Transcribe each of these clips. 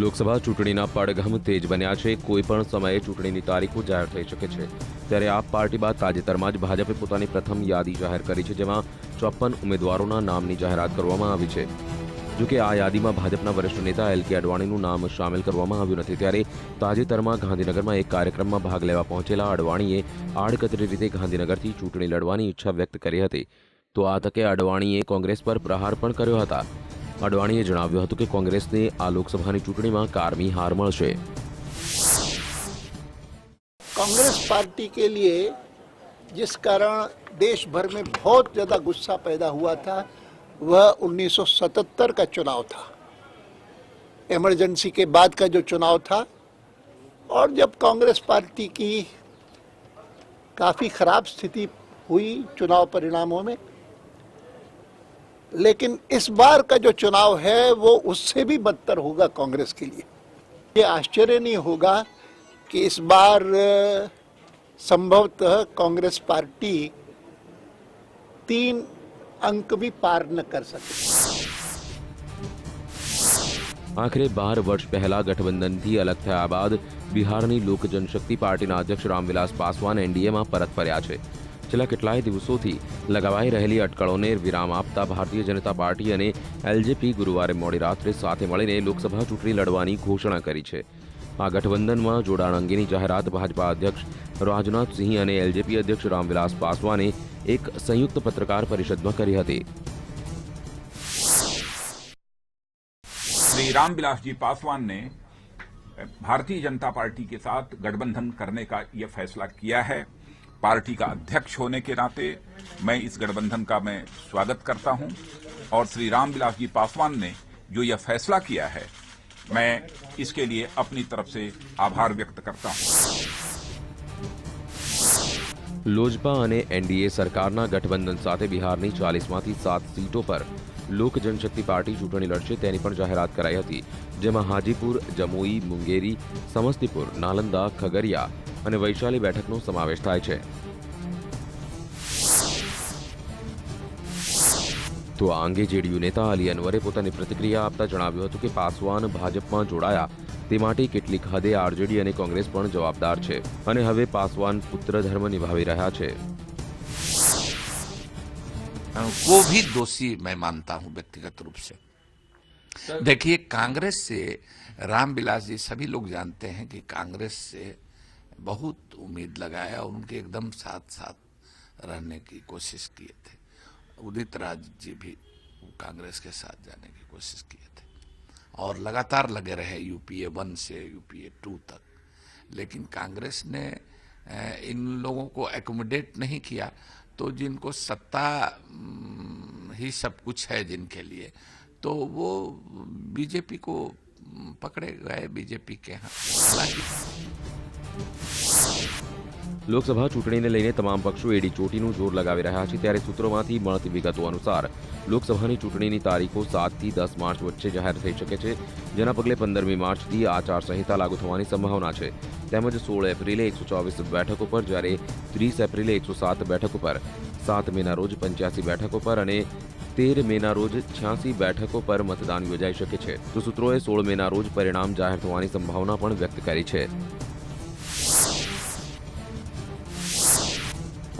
લોકસભા ચૂંટણીના પડઘમ તેજ બન્યા છે। કોઈપણ સમયે ચૂંટણીની તારીખો જાહેર થઈ શકે છે। ત્યારે આપ પાર્ટી બાદ તાજેતરમાં જ ભાજપે પોતાની પ્રથમ યાદી જાહેર કરી છે, જેમાં 54 ઉમેદવારોના નામની જાહેરાત કરવામાં આવી છે। જો કે આ યાદીમાં ભાજપના વરિષ્ઠ નેતા એલ.કે. અડવાણીનું નામ સામેલ કરવામાં આવ્યું નથી। ત્યારે તાજેતરમાં ગાંધીનગરમાં એક કાર્યક્રમમાં ભાગ લેવા પહોંચેલા અડવાણીએ આડકતરી રીતે ગાંધીનગરથી ચૂંટણી લડવાની ઈચ્છા વ્યક્ત કરી હતી। તો આ તકે અડવાણીએ કોંગ્રેસ પર પ્રહાર પણ કર્યો હતા। અડવાણીએ જણાવ્યું હતું કે કોંગ્રેસને આ લોકસભાની ચૂંટણીમાં કારમી હાર મળશે। कांग्रेस पार्टी के लिए जिस कारण देश भर में बहुत ज़्यादा गुस्सा पैदा हुआ था वह 1977 का चुनाव था, इमरजेंसी के बाद का जो चुनाव था। और जब कांग्रेस पार्टी की काफ़ी खराब स्थिति हुई चुनाव परिणामों में, लेकिन इस बार का जो चुनाव है वो उससे भी बदतर होगा कांग्रेस के लिए। ये आश्चर्य नहीं होगा कि इस बार संभवतः कांग्रेस पार्टी 3 अंक भी पार न कर सके। आखिर 12 वर्ष पहला गठबंधनથી અલગ થયા બાદ બિહારની લોક જનશક્તિ પાર્ટીના અધ્યક્ષ રામવિલાસ પાસવાન એનડીએમાં પરત ફર્યા છે। છેલ્લા કેટલાય દિવસોથી લગાવાઈ રહેલી અટકળોને વિરામ આપતા ભારતીય જનતા પાર્ટી અને એલજેપી ગુરુવારે મોડી રાત્રે સાથે મળીને લોકસભા ચૂંટણી લડવાની ઘોષણા કરી છે। આ ગઠબંધનમાં જોડાણ અંગેની જાહેરાત ભાજપા અધ્યક્ષ રાજનાથ સિંહ અને એલજેપી અધ્યક્ષ રામવિલાસ પાસવાને એક સંયુક્ત પત્રકાર પરિષદમાં કરી હતી। श्री रामविलास जी पासवान ने भारतीय जनता पार्टी के साथ गठबंधन करने का यह फैसला किया है। पार्टी का अध्यक्ष होने के नाते मैं इस गठबंधन का मैं स्वागत करता हूं और श्री रामविलास जी पासवान ने जो यह फैसला किया है मैं इसके लिए अपनी तरफ से आभार व्यक्त करता हूं। लोजपा અને એનડીએ સરકારના ગઠબંધન સાથે બિહારની 40માંથી 7 સીટો પર લોક જનશક્તિ પાર્ટી ચૂંટણી લડશે તેની પણ જાહેરાત કરાઈ હતી, જેમાં હાજીપુર, જમુઈ, મુંગેરી, સમસ્તીપુર, નાલંદા, ખગરિયા અને વૈશાલી બેઠકનો સમાવેશ થાય છે। તો આ અંગે જેડીયુ નેતા અલી અનવરે પોતાની પ્રતિક્રિયા આપતા જણાવ્યું હતું કે પાસવાન ભાજપમાં જોડાયા તે માટે કેટલીક હદે આરજેડી અને કોંગ્રેસ પણ જવાબદાર છે અને હવે પાસવાન પુત્ર धर्म નિભાવી રહ્યા છે। वो भी दोषी मैं मानता हूं व्यक्तिगत रूप से। देखिए, कांग्रेस से रामविलास जी सभी लोग जानते हैं कि कांग्रेस से बहुत उम्मीद लगाया और उनके एकदम साथ साथ रहने की कोशिश किए थे। उदित राज जी भी कांग्रेस के साथ जाने की कोशिश किए थे और लगातार लगे रहे यूपीए 1 से यूपीए 2 तक, लेकिन कांग्रेस ने इन लोगों को एकोमोडेट नहीं किया। तो जिनको सत्ता ही सब कुछ है जिनके लिए, तो वो बीजेपी को पकड़े गए, बीजेपी के यहाँ। લોકસભા ચૂંટણીને લઈને તમામ પક્ષો એડી ચોટીનું જોર લગાવી રહ્યા છે। ત્યારે સૂત્રોમાંથી મળતી વિગતો અનુસાર લોકસભાની ચૂંટણીની તારીખો 7 થી 10 માર્ચ વચ્ચે જાહેર થઈ શકે છે, જેના પગલે 15મી માર્ચથી આચારસંહિતા લાગુ થવાની સંભાવના છે। તેમજ 16 એપ્રિલે 124 બેઠકો પર, જ્યારે 30 એપ્રિલે 107 બેઠકો પર, 7 મેના રોજ 85 બેઠકો પર અને 13 મેના રોજ 86 બેઠકો પર મતદાન યોજાઈ શકે છે। તો સૂત્રોએ 16 મેના રોજ પરિણામ જાહેર થવાની સંભાવના પણ વ્યક્ત કરી છે।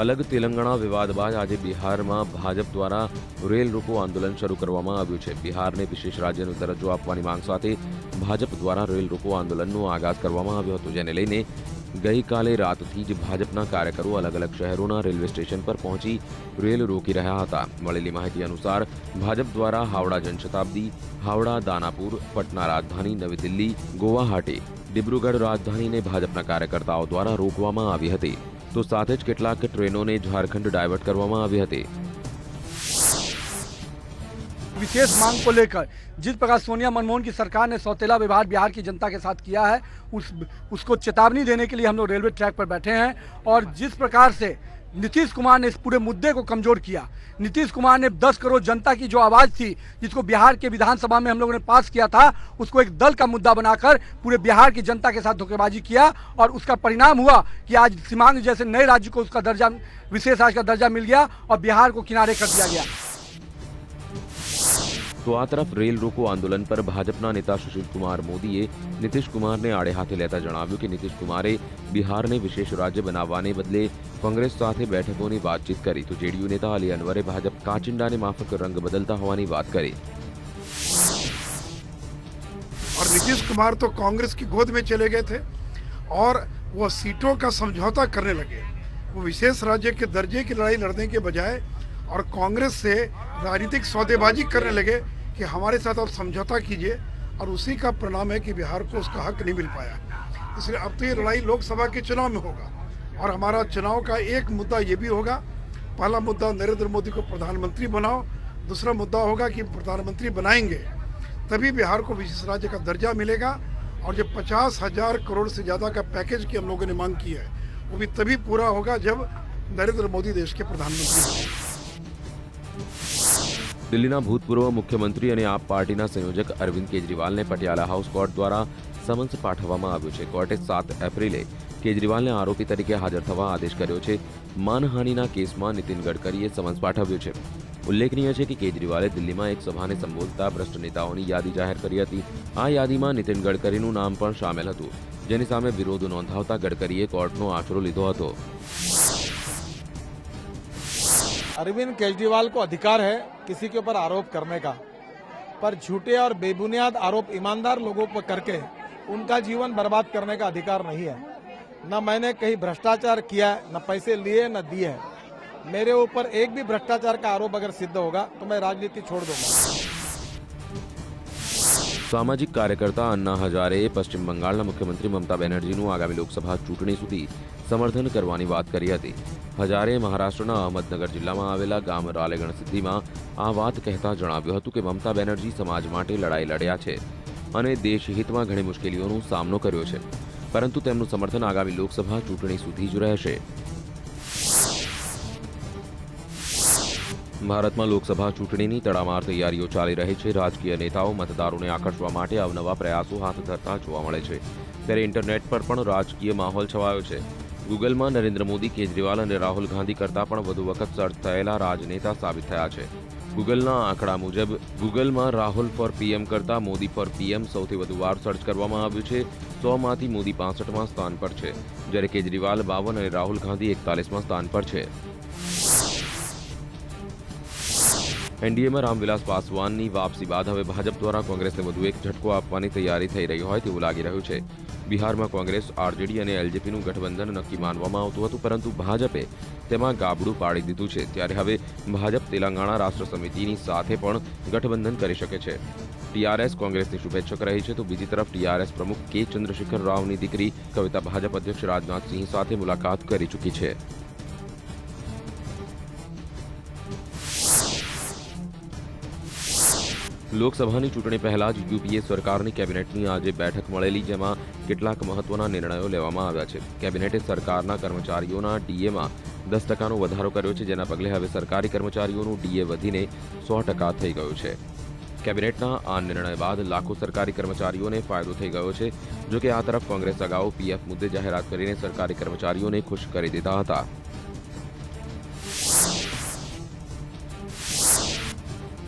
अलग तेलंगाणा विवाद बाद आज बिहार में भाजप द्वारा रेल रोको आंदोलन शुरू करवामां आव्युं छे। बिहार ने विशेष राज्यनो दरज्जो आपवानी मांग साथे भाजप द्वारा रेल रोको आंदोलननो आगाज करवामां आव्यो हतो, जेने लईने गईकाले रातथी ज भाजपना कार्यकरो अलग अलग शहरोना रेलवे स्टेशन पर पहोंची रेल रोकी रह्या हता। मळेली माहिती अनुसार भाजप द्वारा हावड़ा जनशताब्दी, हावड़ा दानापुर, पटना राजधानी, नवी दिल्ली, गुवाहाटी, डिब्रूगढ़ राजधानी ने भाजपना कार्यकर्ताओं द्वारा रोकवामां आवी हती। तो साथ ज કેટલાક ટ્રેનોને ઝારખંડ ડાયવર્ટ કરવામાં આવી હતી। विशेष मांग को लेकर जिस प्रकार सोनिया मनमोहन की सरकार ने सौतेला व्यवहार बिहार की जनता के साथ किया है, उसको चेतावनी देने के लिए हम लोग रेलवे ट्रैक पर बैठे हैं। और जिस प्रकार से नीतीश कुमार ने इस पूरे मुद्दे को कमजोर किया, नीतीश कुमार ने 10 करोड़ जनता की जो आवाज़ थी, जिसको बिहार के विधानसभा में हम लोगों ने पास किया था, उसको एक दल का मुद्दा बनाकर पूरे बिहार की जनता के साथ धोखेबाजी किया। और उसका परिणाम हुआ कि आज सीमांत जैसे नए राज्य को उसका दर्जा, विशेष राज्य का दर्जा मिल गया और बिहार को किनारे कर दिया गया। તો આ તરફ રેલ રોકો આંદોલન પર ભાજપના નેતા સુશીલ કુમાર મોદીએ નીતિશ કુમારને આડે હાથે લેતા જણાવ્યું કે નીતિશ કુમારે બિહારને વિશેષ રાજ્ય બનાવવાને બદલે કોંગ્રેસ સાથે બેઠકોની વાતચીત કરી તો જેડીયુ નેતા અલી અનવરે ભાજપ કાચિંડાને માફક રंग बदलता होવાની વાત કરી। और नीतीश कुमार तो कांग्रेस की गोद में चले गए थे और वो सीटों का समझौता करने लगे। वो विशेष राज्य के दर्जे की लड़ाई लड़ने के बजाय और कांग्रेस से राजनीतिक सौदेबाजी करने लगे कि हमारे साथ आप समझौता कीजिए, और उसी का परिणाम है कि बिहार को उसका हक नहीं मिल पाया। इसलिए अब तो ये लड़ाई लोकसभा के चुनाव में होगा, और हमारा चुनाव का एक मुद्दा ये भी होगा, पहला मुद्दा नरेंद्र मोदी को प्रधानमंत्री बनाओ, दूसरा मुद्दा होगा कि प्रधानमंत्री बनाएंगे तभी बिहार को विशेष राज्य का दर्जा मिलेगा, और जो 50,000 करोड़ से ज़्यादा का पैकेज की हम लोगों ने मांग की है वो भी तभी पूरा होगा जब नरेंद्र मोदी देश के प्रधानमंत्री होंगे। દિલ્હીના ભૂતપૂર્વ મુખ્યમંત્રી અને આપ પાર્ટીના સંયોજક અરવિંદ કેજરીવાલને પટિયાલા હાઉસ કોર્ટ દ્વારા સમન્સ પાઠવવામાં આવ્યું છે। કોર્ટે 7 એપ્રિલે કેજરીવાલને આરોપી તરીકે હાજર થવા આદેશ કર્યો છે। માનહાનિના કેસમાં નીતિન ગડકરીએ સમન્સ પાઠવ્યું છે। ઉલ્લેખનીય છે કે કેજરીવાલે દિલ્હીમાં એક સભાને સંબોધતા ભ્રષ્ટ નેતાઓની યાદી જાહેર કરી હતી। આ યાદીમાં નીતિન ગડકરીનું નામ પણ સામેલ હતું, જેની સામે વિરોધ નોંધાવતા ગડકરીએ કોર્ટનો આશરો લીધો હતો। अरविंद केजरीवाल को अधिकार है किसी के ऊपर आरोप करने का, पर झूठे और बेबुनियाद आरोप ईमानदार लोगों पर करके उनका जीवन बर्बाद करने का अधिकार नहीं है। न मैंने कहीं भ्रष्टाचार किया है, न पैसे लिए न दिए हैं। मेरे ऊपर एक भी भ्रष्टाचार का आरोप अगर सिद्ध होगा तो मैं राजनीति छोड़ दूंगा। સામાજિક કાર્યકર્તા અન્ના હજારેએ પશ્ચિમ બંગાળના મુખ્યમંત્રી મમતા બેનર્જીનું આગામી લોકસભા ચૂંટણી સુધી સમર્થન કરવાની વાત કરી હતી। હજારેએ મહારાષ્ટ્રના અહમદનગર જિલ્લામાં આવેલા ગામ રાલેગણ સિદ્ધિમાં આ વાત કહેતા જણાવ્યું હતું કે મમતા બેનર્જી સમાજ માટે લડાઈ લડ્યા છે અને દેશહિતમાં ઘણી મુશ્કેલીઓનો સામનો કર્યો છે, પરંતુ તેમનું સમર્થન આગામી લોકસભા ચૂંટણી સુધી જ રહેશે। ભારતમાં લોકસભા ચૂંટણીની તડામાર તૈયારીઓ ચાલી રહી છે। રાજકીય નેતાઓ મતદારોને આકર્ષવા માટે અવનવા પ્રયાસો હાથ ધરતા જોવા મળે છે, ત્યારે ઇન્ટરનેટ પર પણ રાજકીય માહોલ છવાયો છે। ગૂગલમાં નરેન્દ્ર મોદી, કેજરીવાલ અને રાહુલ ગાંધી કરતાં પણ વધુ વખત સર્ચ થયેલા રાજનેતા સાબિત થયા છે। ગૂગલના આંકડા મુજબ ગૂગલમાં રાહુલ ફોર પીએમ કરતાં મોદી ફોર પીએમ સૌથી વધુ વાર સર્ચ કરવામાં આવ્યું છે। 100માંથી મોદી 65મા સ્થાન પર છે, જ્યારે કેજરીવાલ 52 અને રાહુલ ગાંધી 41મા સ્થાન પર છે। એનડીએમાં રામવિલાસ પાસવાનની વાપસી બાદ હવે ભાજપ દ્વારા કોંગ્રેસને વધુ એક ઝટકો આપવાની તૈયારી થઈ રહી હોય તેવું લાગી રહ્યું છે। બિહારમાં કોંગ્રેસ, આરજેડી અને એલજેપીનું ગઠબંધન નક્કી માનવામાં આવતું હતું, પરંતુ ભાજપે તેમાં ગાબડું પાડી દીધું છે। ત્યારે હવે ભાજપ તેલંગાણા રાષ્ટ્ર સમિતિની સાથે પણ ગઠબંધન કરી શકે છે। ટીઆરએસ કોંગ્રેસની શુભેચ્છક રહી છે, તો બીજી તરફ ટીઆરએસ પ્રમુખ કે ચંદ્રશેખર રાવની દીકરી કવિતા ભાજપ અધ્યક્ષ રાજનાથ સિંહ સાથે મુલાકાત કરી ચૂકી છે। લોકસભાની ચૂંટણી પહેલા જ યુપીએ સરકારની કેબિનેટની આજે બેઠક મળેલી, જેમાં કેટલાક મહત્વના નિર્ણયો લેવામાં આવ્યા છે। કેબિનેટે સરકારના કર્મચારીઓના ડીએમાં 10% વધારો કર્યો છે, જેના પગલે હવે સરકારી કર્મચારીઓનું ડીએ વધીને 100% થઈ ગયું છે। કેબિનેટના આ નિર્ણય બાદ લાખો સરકારી કર્મચારીઓને ફાયદો થઈ ગયો છે। જો કે આ તરફ કોંગ્રેસ અગાઉ પીએફ મુદ્દે જાહેરાત કરીને સરકારી કર્મચારીઓને ખુશ કરી દીધા હતા।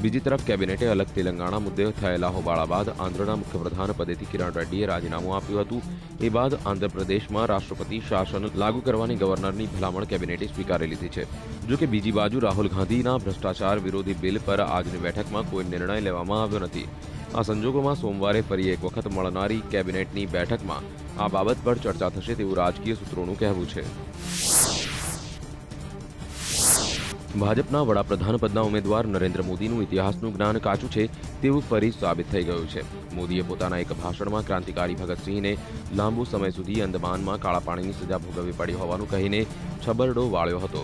બીજી તરફ કેબિનેટે અલગ તેલંગાણા મુદ્દે થયેલા હોબાળા બાદ આંધ્રના મુખ્યપ્રધાન પદેથી કિરણ રેડ્ડીએ રાજીનામું આપ્યું હતું। એ બાદ આંધ્રપ્રદેશમાં રાષ્ટ્રપતિ શાસન લાગુ કરવાની ગવર્નરની ભલામણ કેબિનેટે સ્વીકારી લીધી છે। જો કે બીજી બાજુ રાહુલ ગાંધીના ભ્રષ્ટાચાર વિરોધી બિલ પર આજની બેઠકમાં કોઈ નિર્ણય લેવામાં આવ્યો નથી। આ સંજોગોમાં સોમવારે ફરી એક વખત મળનારી કેબિનેટની બેઠકમાં આ બાબત પર ચર્ચા થશે તેવું રાજકીય સૂત્રોનું કહેવું છે। ભાજપના વડાપ્રધાન પદના ઉમેદવાર નરેન્દ્ર મોદીનું ઇતિહાસનું જ્ઞાન કાચું છે તેવું ફરી સાબિત થઈ ગયું છે। મોદીએ પોતાના એક ભાષણમાં ક્રાંતિકારી ભગતસિંહને લાંબુ સમય સુધી અંદમાનમાં કાળા પાણીની સજા ભોગવવી પડી હોવાનું કહીને છબરડો વાળ્યો હતો।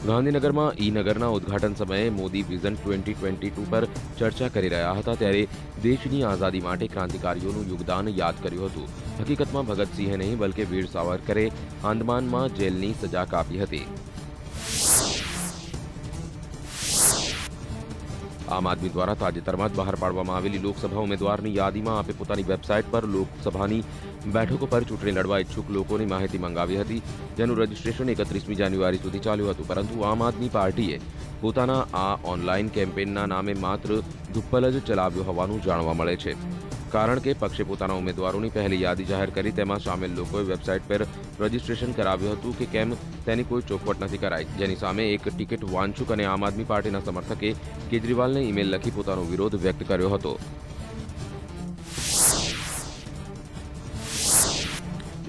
ગાંધીનગરમાં ઈ-નગરના ઉદ્ઘાટન સમયે મોદી વિઝન 2022 પર ચર્ચા કરી રહ્યા હતા, ત્યારે દેશની આઝાદી માટે ક્રાંતિકારીઓનું યોગદાન યાદ કર્યું હતું। હકીકતમાં ભગતસિંહે નહીં બલકે વીર સાવરકરે અંદમાનમાં જેલની સજા કાપી હતી। આમ આદમી દ્વારા તાજેતરમાં જ બહાર પાડવામાં આવેલી લોકસભા ઉમેદવારની યાદીમાં આપે પોતાની વેબસાઇટ પર લોકસભાની બેઠકો પર ચૂંટણી લડવા ઈચ્છુક લોકોની માહિતી મંગાવી હતી, જેનું રજીસ્ટ્રેશન 31મી જાન્યુઆરી સુધી ચાલ્યું હતું. પરંતુ આમ આદમી પાર્ટીએ પોતાના આ ઓનલાઈન કેમ્પેનના નામે માત્ર ધુપ્પલ જ ચલાવ્યો હોવાનું જાણવા મળે છે. કારણ કે પક્ષે પોતાના ઉમેદવારોની પહેલી યાદી જાહેર કરી તેમાં સામેલ લોકોએ વેબસાઇટ પર રજીસ્ટ્રેશન કરાવ્યું હતું કે કેમ તેની કોઈ ચોખવટ નથી કરાઈ, જેની સામે એક ટિકિટ વાંચુક અને આમ આદમી પાર્ટીના સમર્થકે કેજરીવાલને ઈમેલ લખી પોતાનો વિરોધ વ્યક્ત કર્યો હતો.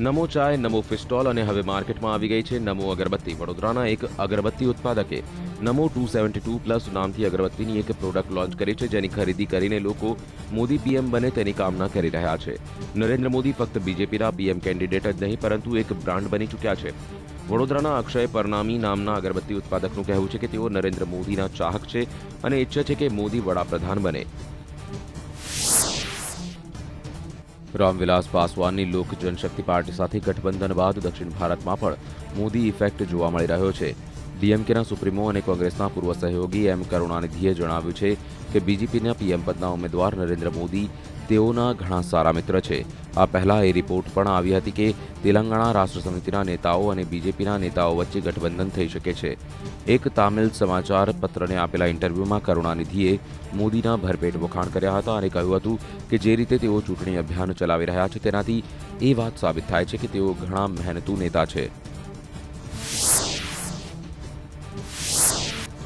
નમો ચાય, નમો ફિસ્ટોલ અને હવે માર્કેટમાં આવી ગઈ છે નમો અગરબત્તી. વડોદરાના એક અગરબત્તી ઉત્પાદકે નમો 272 પ્લસ નામથી અગરબત્તીની એક પ્રોડક્ટ લોન્ચ કરી છે, જેની ખરીદી કરીને લોકો મોદી પીએમ બને તેની કામના કરી રહ્યા છે. નરેન્દ્ર મોદી ફક્ત બીજેપીના પીએમ કેન્ડિડેટ જ નહીં પરંતુ એક બ્રાન્ડ બની ચૂક્યા છે. વડોદરાના અક્ષય પરનામી નામના અગરબત્તી ઉત્પાદકનું કહેવું છે કે તેઓ નરેન્દ્ર મોદીના ચાહક છે અને ઈચ્છે છે કે મોદી વડાપ્રધાન બને. રામવિલાસ પાસવાનની લોક જનશક્તિ પાર્ટી સાથે ગઠબંધન બાદ દક્ષિણ ભારતમાં પણ મોદી ઇફેક્ટ જોવા મળી રહ્યો છે. ડીએમકેના સુપ્રીમો અને કોંગ્રેસના પૂર્વ સહયોગી એમ કરુણાનિધિએ જણાવ્યું છે કે બીજેપીના પીએમ પદના ઉમેદવાર નરેન્દ્ર મોદી તેઓના ઘણા સારા મિત્ર છે. આ પહેલા એ રિપોર્ટ પણ આવી હતી કે તેલંગાણા રાષ્ટ્ર સમિતિના નેતાઓ અને બીજેપીના નેતાઓ વચ્ચે ગઠબંધન થઈ શકે છે. એક તામિલ સમાચાર પત્રને આપેલા ઇન્ટરવ્યુમાં કરુણાનિધિએ મોદીના ભરપેટ વખાણ કર્યા હતા અને કહ્યું હતું કે જે રીતે તેઓ ચૂંટણી અભિયાન ચલાવી રહ્યા છે તેનાથી એ વાત સાબિત થાય છે કે તેઓ ઘણા મહેનતુ નેતા છે.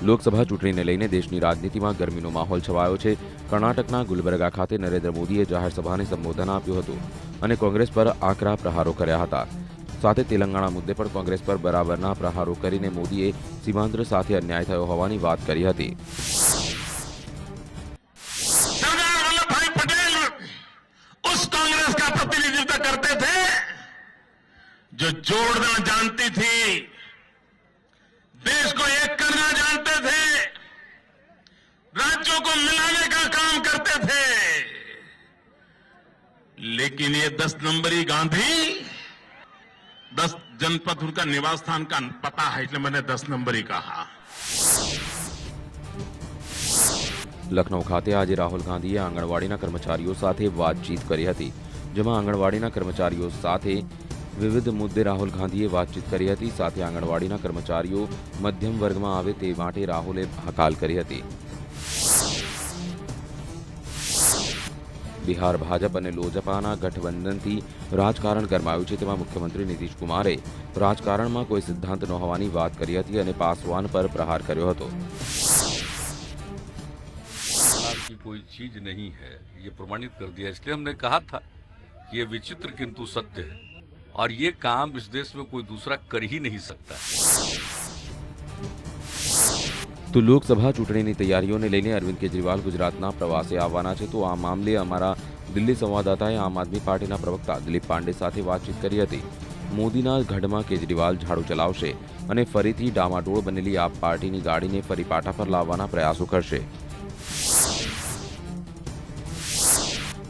લોકસભા ચૂંટણીને લઈને દેશની રાજનીતિમાં ગરમીનો માહોલ છવાયો છે. કર્ણાટકના ગુલબર્ગા ખાતે નરેન્દ્ર મોદીએ જાહેર સભાને સંબોધન આપ્યું હતું અને કોંગ્રેસ પર આકરા પ્રહારો કર્યા હતા. સાથે તેલંગાણા મુદ્દે પણ કોંગ્રેસ પર બરાબરના પ્રહારો કરીને મોદીએ સીમાંધ્ર સાથે અન્યાય થયો હોવાની વાત કરી હતી. सरदार वल्लभ भाई पटेल उस कांग्रेस का प्रतिनिधित्व करते थे जो जोड़ना जानती थी, देश को एक करना जानते थे, राज्यों को मिलाने का काम करते थे. लेकिन ये 10 नंबरी गांधी 10 जनपद उनका निवास स्थान का पता है, इसलिए मैंने 10 नंबरी कहा. લખનૌ ખાતે આજે રાહુલ ગાંધીએ આંગણવાડીના કર્મચારીઓ સાથે વાતચીત કરી હતી, જેમાં આંગણવાડીના કર્મચારીઓ સાથે વિવિધ મુદ્દે રાહુલ ગાંધીએ વાતચીત કરી હતી. સાથે આંગણવાડીના કર્મચારીઓ મધ્યમ વર્ગમાં આવે તે માટે રાહુલે હકાલ કરી હતી. બિહાર ભાજપ અને લોજપાના ગઠબંધનથી રાજકારણ ગરમાયું છે, તેમાં મુખ્યમંત્રી નીતિશ કુમારે રાજકારણમાં કોઈ સિદ્ધાંત ન હોવાની વાત કરી હતી અને પાસવાન પર પ્રહાર કર્યો હતો. की कोई चीज नहीं है, ये प्रमाणित कर दिया. इसलिए हमने कहा था कि ये विचित्र किंतु सत्य है और ये काम इस देश में कोई दूसरा कर ही नहीं सकता. તો લોકસભા ચૂંટણીની તૈયારીઓને લઈને અરવિંદ કેજરીવાલ ગુજરાતના પ્રવાસે આવવાના છે. તો આ મામલે અમારા દિલ્હી સંવાદદાતાએ આમ આદમી પાર્ટીના પ્રવક્તા દિલીપ પાંડે સાથે વાતચીત કરી હતી. મોદીના ગઢમાં કેજરીવાલ ઝાડુ ચલાવશે અને ફરીથી ડામાડોળ બનેલી આપ પાર્ટીની ગાડીને ફરી પાટા પર લાવવાના પ્રયાસો કરશે.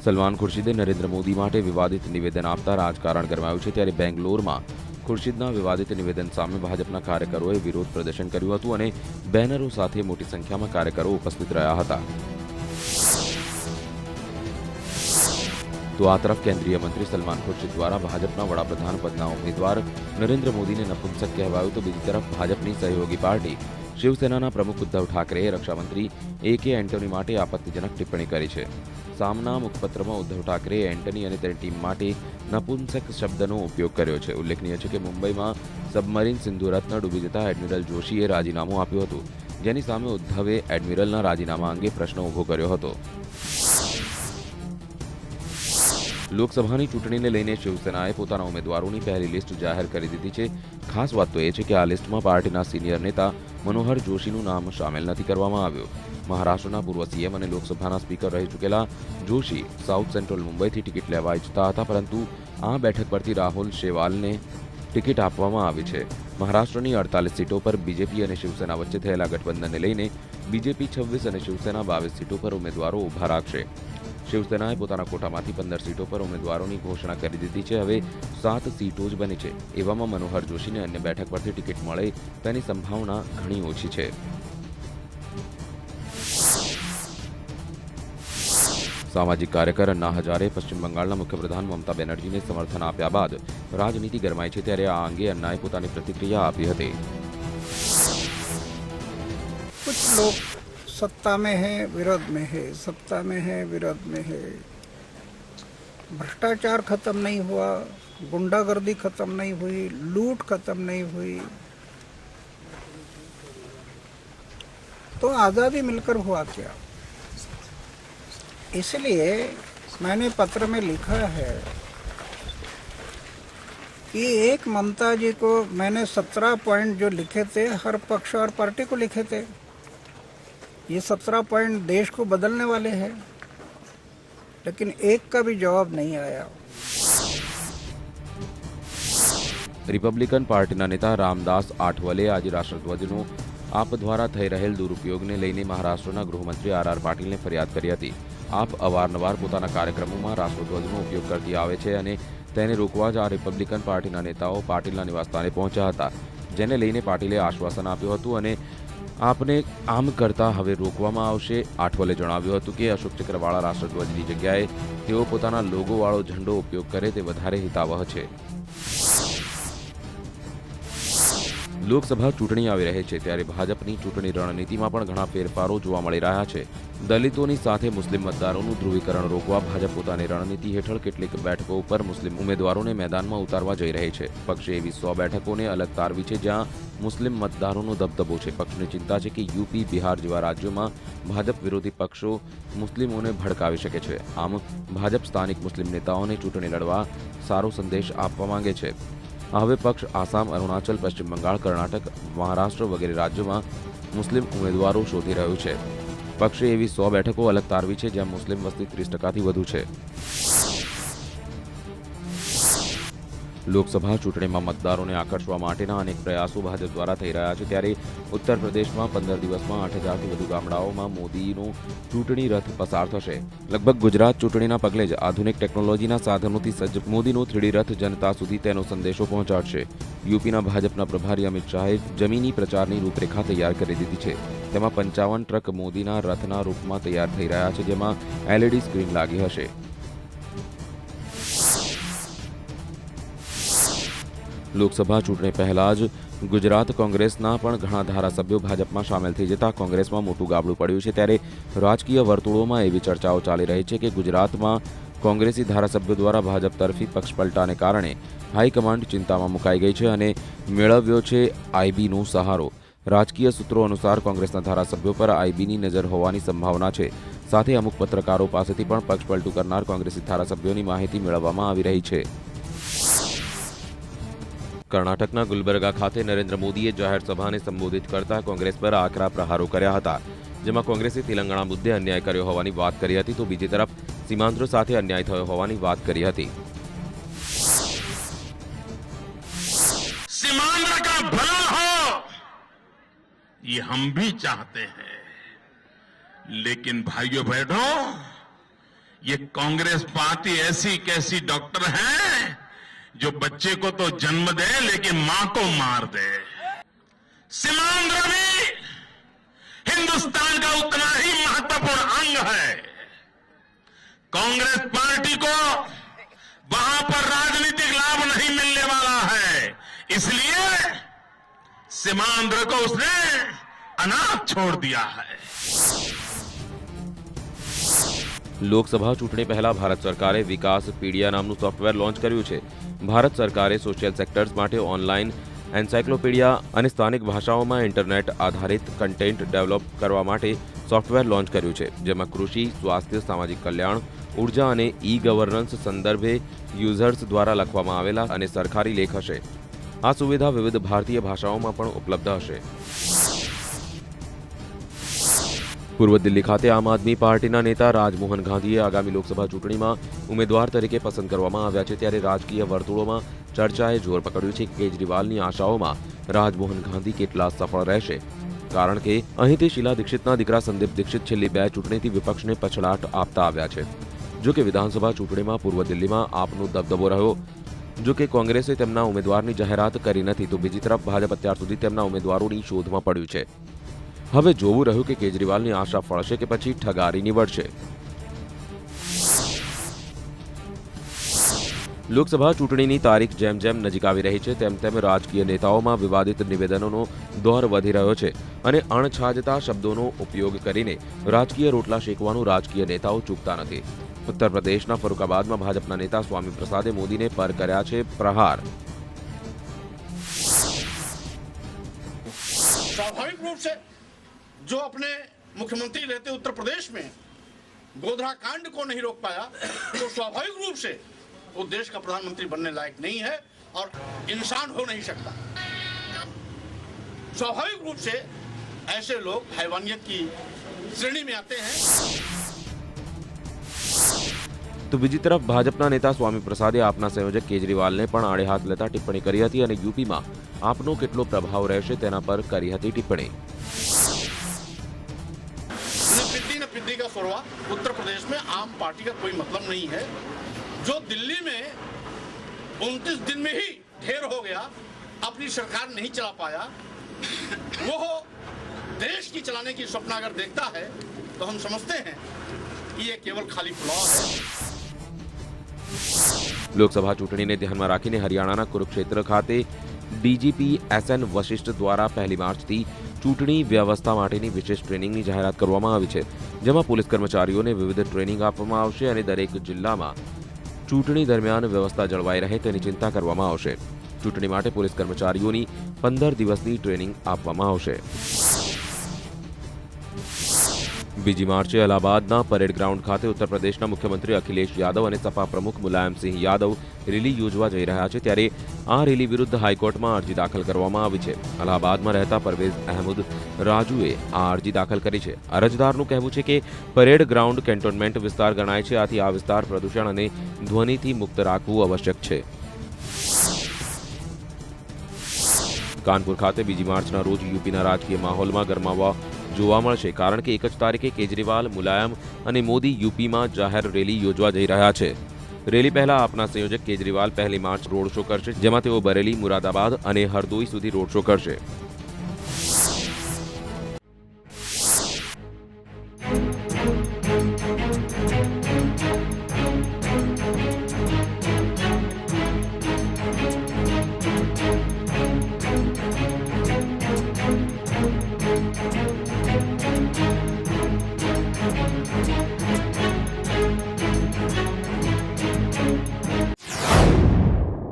સલમાન ખુરશીદે નરેન્દ્ર મોદી માટે વિવાદિત નિવેદન આપતા રાજકારણ ગરમાયું છે. ત્યારે બેંગ્લોરમાં ખુરશીદના વિવાદિત નિવેદન સામે ભાજપના કાર્યકરોએ વિરોધ પ્રદર્શન કર્યું હતું અને બેનરો સાથે મોટી સંખ્યામાં કાર્યકરો ઉપસ્થિત રહ્યા હતા. તો આ તરફ કેન્દ્રીય મંત્રી સલમાન ખુરશીદ દ્વારા ભાજપના વડાપ્રધાન પદના ઉમેદવાર નરેન્દ્ર મોદીને નપુંસક કહેવાયું. તો બીજી તરફ ભાજપની સહયોગી પાર્ટી શિવસેનાના પ્રમુખ ઉદ્ધવ ઠાકરેએ રક્ષામંત્રી એ.કે. એન્ટોની માટે આપત્તિજનક ટિપ્પણી કરી છે. સામના મુખપત્રમાં ઉદ્ધવ ઠાકરેએ એન્ટની અને તેની ટીમ માટે નપુંસક શબ્દનો ઉપયોગ કર્યો છે. ઉલ્લેખનીય છે કે મુંબઈમાં સબમરીન સિંધુરત્ન ડૂબી જતા એડમિરલ જોશીએ રાજીનામું આપ્યું હતું, જેની સામે ઉદ્ધવે એડમિરલના રાજીનામા અંગે પ્રશ્ન ઉભો કર્યો હતો. લોકસભાની ચૂંટણીને લઈને શિવસેનાએ પોતાના ઉમેદવારોની પહેલી લિસ્ટ જાહેર કરી દીધી છે. ખાસ વાત તો એ છે કે આ લિસ્ટમાં પાર્ટીના સિનિયર નેતા મનોહર જોશીનું નામ સામેલ નથી કરવામાં આવ્યું. મહારાષ્ટ્રના પૂર્વ સીએમ અને લોકસભાના સ્પીકર રહી ચૂકેલા જોશી સાઉથ સેન્ટ્રલ મુંબઈથી ટિકિટ લેવા ઈચ્છતા હતા, પરંતુ આ બેઠક પરથી રાહુલ શેવાલને ટિકિટ આપવામાં આવી છે. મહારાષ્ટ્રની 48 સીટો પર બીજેપી અને શિવસેના વચ્ચે થયેલા ગઠબંધનને લઈને બીજેપી 26 અને શિવસેના 22 સીટો પર ઉમેદવારો ઉભા રાખશે. શિવસેનાએ પોતાના કોટામાંથી 15 સીટો પર ઉમેદવારોની ઘોષણા કરી દીધી છે. હવે 7 સીટો જ બની છે. એવામાં મનોહર જોશીને અન્ય બેઠક પરથી ટિકિટ મળે તેની સંભાવના ઘણી ઓછી છે. સામાજિક કાર્યકર અન્ના હજારે પશ્ચિમ બંગાળના મુખ્યપ્રધાન મમતા બેનર્જીને સમર્થન આપ્યા બાદ રાજનીતિ ગરમાઈ છે, ત્યારે આ અંગે અન્નાએ પોતાની પ્રતિક્રિયા આપી હતી. कुछ लोग सत्ता में है, विरोध में है, सत्ता में है, विरोध में है. भ्रष्टाचार खत्म नहीं हुआ, गुंडागर्दी खत्म नहीं हुई, लूट खत्म नहीं हुई, तो आज़ादी मिलकर हुआ क्या? इसलिए मैंने पत्र में लिखा है कि एक ममता जी को मैंने 17 पॉइंट जो लिखे थे हर पक्ष और पार्टी को लिखे थे. ये 17 पॉइंट देश को बदलने वाले हैं, लेकिन एक का भी जवाब नहीं आया. રિપબ્લિકન પાર્ટીના નેતા રામદાસ આઠવલે આજે રાષ્ટ્રધ્વજનો આપ દ્વારા થઈ રહેલ દુરુપયોગને લઈને મહારાષ્ટ્રના ગૃહમંત્રી આર પાટીલને ફરિયાદ કરી હતી. આપ અવારનવાર પોતાના કાર્યક્રમોમાં રાષ્ટ્રધ્વજનો ઉપયોગ કરતી આવે છે અને તેને રોકવા જ આ રિપબ્લિકન પાર્ટીના નેતાઓ પાટીલના નિવાસસ્થાને પહોંચ્યા હતા, જેને લઈને પાટીલે આશ્વાસન આપ્યું હતું અને આપને આમ કરતા હવે રોકવામાં આવશે. આઠવલે જણાવ્યું હતું કે અશોક ચક્રવાળા રાષ્ટ્રધ્વજની જગ્યાએ તેઓ પોતાના લોગોવાળો ઝંડો ઉપયોગ કરે તે વધારે હિતાવહ છે. લોકસભા ચૂંટણી આવી રહી છે, ત્યારે ભાજપની ચૂંટણી રણનીતિમાં પણ ઘણા ફેરફારો જોવા મળી રહ્યા છે. દલિતોની સાથે મુસ્લિમ મતદારોનું ધ્રુવીકરણ રોકવા ભાજપ પોતાની રણનીતિ હેઠળ કેટલીક બેઠકો ઉપર મુસ્લિમ ઉમેદવારોને મેદાનમાં ઉતારવા જઈ રહી છે. પક્ષે એવી 100 બેઠકોને અલગ તારવી છે જ્યાં મુસ્લિમ મતદારોનો દબદબો છે. પક્ષને ચિંતા છે કે યુપી, બિહાર જેવા રાજ્યોમાં ભાજપ વિરોધી પક્ષો મુસ્લિમોને ભડકાવી શકે છે. આમ ભાજપ સ્થાનિક મુસ્લિમ નેતાઓને ચૂંટણી લડવા સારો સંદેશ આપવા માંગે છે. હવે પક્ષ આસામ, અરુણાચલ, પશ્ચિમ બંગાળ, કર્ણાટક, મહારાષ્ટ્ર વગેરે રાજ્યોમાં મુસ્લિમ ઉમેદવારો શોધી રહ્યું છે. પક્ષે એવી 100 બેઠકો અલગ તારવી છે જ્યાં મુસ્લિમ વસ્તી 30%થી વધુ છે. લોકસભા ચૂંટણીમાં મતદારોને આકર્ષવા માટેના અનેક પ્રયાસો ભાજપ દ્વારા થઈ રહ્યા છે, ત્યારે ઉત્તર પ્રદેશમાં 15 દિવસમાં 8,000થી વધુ ગામડાઓમાં મોદીનો ચૂંટણી રથ પસાર થશે. લગભગ ગુજરાત ચૂંટણીના પગલે જ આધુનિક ટેકનોલોજીના સાધનોથી સજ્જ મોદીનો 3D રથ જનતા સુધી તેનો સંદેશો પહોંચાડશે. યુપીના ભાજપના પ્રભારી અમિત શાહે જમીની પ્રચારની રૂપરેખા તૈયાર કરી દીધી છે. તેમાં 55 ટ્રક મોદીના રથના રૂપમાં તૈયાર થઈ રહ્યા છે, જેમાં LED સ્ક્રીન લાગી હશે. લોકસભા ચૂંટણી પહેલા જ ગુજરાત કોંગ્રેસના પણ ઘણા ધારાસભ્યો ભાજપમાં સામેલ થઈ જતા કોંગ્રેસમાં મોટું ગાબડું પડ્યું છે, ત્યારે રાજકીય વર્તુળોમાં એવી ચર્ચાઓ ચાલી રહી છે કે ગુજરાતમાં કોંગ્રેસી ધારાસભ્યો દ્વારા ભાજપ તરફી પક્ષપલટાને કારણે હાઈકમાન્ડ ચિંતામાં મુકાઈ ગઈ છે અને મેળવ્યો છે આઈબીનો સહારો. રાજકીય સૂત્રો અનુસાર કોંગ્રેસના ધારાસભ્યો પર આઈબીની નજર હોવાની સંભાવના છે. સાથે અમુક પત્રકારો પાસેથી પણ પક્ષપલટું કરનાર કોંગ્રેસી ધારાસભ્યોની માહિતી મેળવવામાં આવી રહી છે. કર્ણાટકના ગુલબર્ગા ખાતે નરેન્દ્ર મોદીએ જાહેર સભાને સંબોધિત કરતા કોંગ્રેસ પર આકરા પ્રહારો કર્યા હતા, જેમાં કોંગ્રેસે તેલંગાણા મુદ્દે અન્યાય કર્યો હોવાની વાત કરી હતી, તો બીજી તરફ સીમાંધ્રો સાથે અન્યાય થયો હોવાની વાત કરી હતી. सीमांध्र का भला हो ये हम भी चाहते हैं, लेकिन भाइयों बहनों ये कांग्रेस पार्टी ऐसी कैसी डॉक्टर है जो बच्चे को तो जन्म दे लेकिन मां को मार दे. सीमांध्र भी हिंदुस्तान का उतना ही महत्वपूर्ण अंग है. कांग्रेस पार्टी को वहां पर राजनीतिक लाभ नहीं मिलने वाला है, इसलिए सीमांध्र को उसने अनाथ छोड़ दिया है. લોકસભા ચૂંટણી પહેલા ભારત સરકારે વિકાસ પીડિયા નામનું સોફ્ટવેર લોન્ચ કર્યું છે. ભારત સરકારે સોશિયલ સેક્ટર્સ માટે ઓનલાઈન એન્સાઇક્લોપીડિયા અને સ્થાનિક ભાષાઓમાં ઇન્ટરનેટ આધારિત કન્ટેન્ટ ડેવલપ કરવા માટે સોફ્ટવેર લોન્ચ કર્યું છે, જેમાં કૃષિ, સ્વાસ્થ્ય, સામાજિક કલ્યાણ, ઉર્જા અને ઈ-ગવર્નન્સ સંદર્ભે યુઝર્સ દ્વારા લખવામાં આવેલા અને સરકારી લેખ હશે. આ સુવિધા વિવિધ ભારતીય ભાષાઓમાં પણ ઉપલબ્ધ હશે. પૂર્વ દિલ્હી ખાતે આમ આદમી પાર્ટીના નેતા રાજમોહન ગાંધીએ આગામી લોકસભા ચૂંટણીમાં ઉમેદવાર તરીકે પસંદ કરવામાં આવ્યા છે, ત્યારે રાજકીય વર્તુળોમાં ચર્ચાએ જોર પકડ્યું છે કે કેજરીવાલની આશાઓમાં રાજમોહન ગાંધી કેટલા સફળ રહેશે, કારણ કે અહીંથી શીલા દીક્ષિતના દીકરા સંદીપ દીક્ષિત છેલ્લી 2 ચૂંટણીથી વિપક્ષને પછડાટ આપતા આવ્યા છે. જો કે વિધાનસભા ચૂંટણીમાં પૂર્વ દિલ્હીમાં આપનો દબદબો રહ્યો. જો કે કોંગ્રેસે તેમના ઉમેદવારની જાહેરાત કરી નથી, તો બીજી તરફ ભાજપ અત્યાર સુધી તેમના ઉમેદવારોની શોધમાં પડ્યું છે. હવે જોવું રહ્યું કે કેજરીવાલની આશા ફળશે કે પછી ઠગારી નીવડશે. લોકસભા ચૂંટણીની તારીખ જેમ જેમ નજીક આવી રહી છે તેમ તેમ રાજકીય નેતાઓમાં વિવાદિત નિવેદનોનો દોર વધી રહ્યો છે અને અણછાજતા શબ્દોનો ઉપયોગ કરીને રાજકીય રોટલા શેકવાનું રાજકીય નેતાઓ ચૂકતા નથી. ઉત્તર પ્રદેશના ફરુખાબાદમાં ભાજપના નેતા સ્વામી પ્રસાદે મોદીને પર કર્યા છે પ્રહાર. स्वाभाविक रूप से जो अपने मुख्यमंत्री रहते उत्तर प्रदेश में गोधरा कांड को नहीं रोक पाया तो स्वाभाविक रूप से वो देश का प्रधानमंत्री बनने लायक नहीं है और इंसान हो नहीं सकता. स्वाभाविक रूप से ऐसे लोग हैवानियत की श्रेणी में आते हैं. તો બીજી તરફ ભાજપના નેતા સ્વામી પ્રસાદે આપના સંયોજક કેજરીવાલને પણ આડે હાથ લેતા ટિપ્પણી કરી હતી અને યુપીમાં આપનો કેટલો પ્રભાવ રહેશે તેના પર કરી હતી ટિપ્પણી. न पिद्दी का सुरवा उत्तर प्रदेश में आम पार्टी का कोई मतलब नहीं है. जो दिल्ली में 29 दिन में ही ढेर हो गया, अपनी सरकार नहीं चला पाया, वो देश की चलाने की सपना अगर देखता है तो हम समझते हैं कि ये केवल खाली पुलाव है. લોકસભા ચૂંટણીને ધ્યાનમાં રાખીને હરિયાણાના કુરુક્ષેત્ર ખાતે ડીજીપી SN વશિષ્ઠ દ્વારા 1 માર્ચથી ચૂંટણી વ્યવસ્થા માટેની વિશેષ ટ્રેનિંગની જાહેરાત કરવામાં આવી છે, જેમાં પોલીસ કર્મચારીઓને વિવિધ ટ્રેનિંગ આપવામાં આવશે અને દરેક જિલ્લામાં ચૂંટણી દરમિયાન વ્યવસ્થા જળવાઈ રહે તેની ચિંતા કરવામાં આવશે. ચૂંટણી માટે પોલીસ કર્મચારીઓની 15 દિવસની ટ્રેનિંગ આપવામાં આવશે. બીજી માર્ચે અલ્હાબાદના પરેડ ગ્રાઉન્ડ ખાતે ઉત્તર પ્રદેશના મુખ્યમંત્રી અખિલેશ યાદવ અને સપા પ્રમુખ મુલાયમસિંહ યાદવ રેલી યોજવા જઈ રહ્યા છે, ત્યારે આ રેલી વિરુદ્ધ હાઈકોર્ટમાં અરજી દાખલ કરવામાં આવી છે. અલ્હાબાદમાં રહેતા પરવેઝ અહેમદ રાજુએ આ અરજી દાખલ કરી છે. અરજદારનું કહેવું છે કે પરેડ ગ્રાઉન્ડ કેન્ટોનમેન્ટ વિસ્તાર ગણાય છે, આથી આ વિસ્તાર પ્રદૂષણ અને ધ્વનિથી મુક્ત રાખવું આવશ્યક છે. કાનપુર ખાતે બીજી માર્ચના રોજ યુપીના રાજકીય માહોલમાં ગરમાવા જોવા મળશે, કારણ કે 1 જ તારીખે કેજરીવાલ, મુલાયમ અને મોદી યુપીમાં જાહેર રેલી યોજવા જઈ રહ્યા છે. રેલી પહેલા આપના સંયોજક કેજરીવાલ 1 માર્ચ રોડ શો કરશે, જેમાં તેઓ બરેલી, મુરાદાબાદ અને હરદોઈ સુધી રોડ શો કરશે.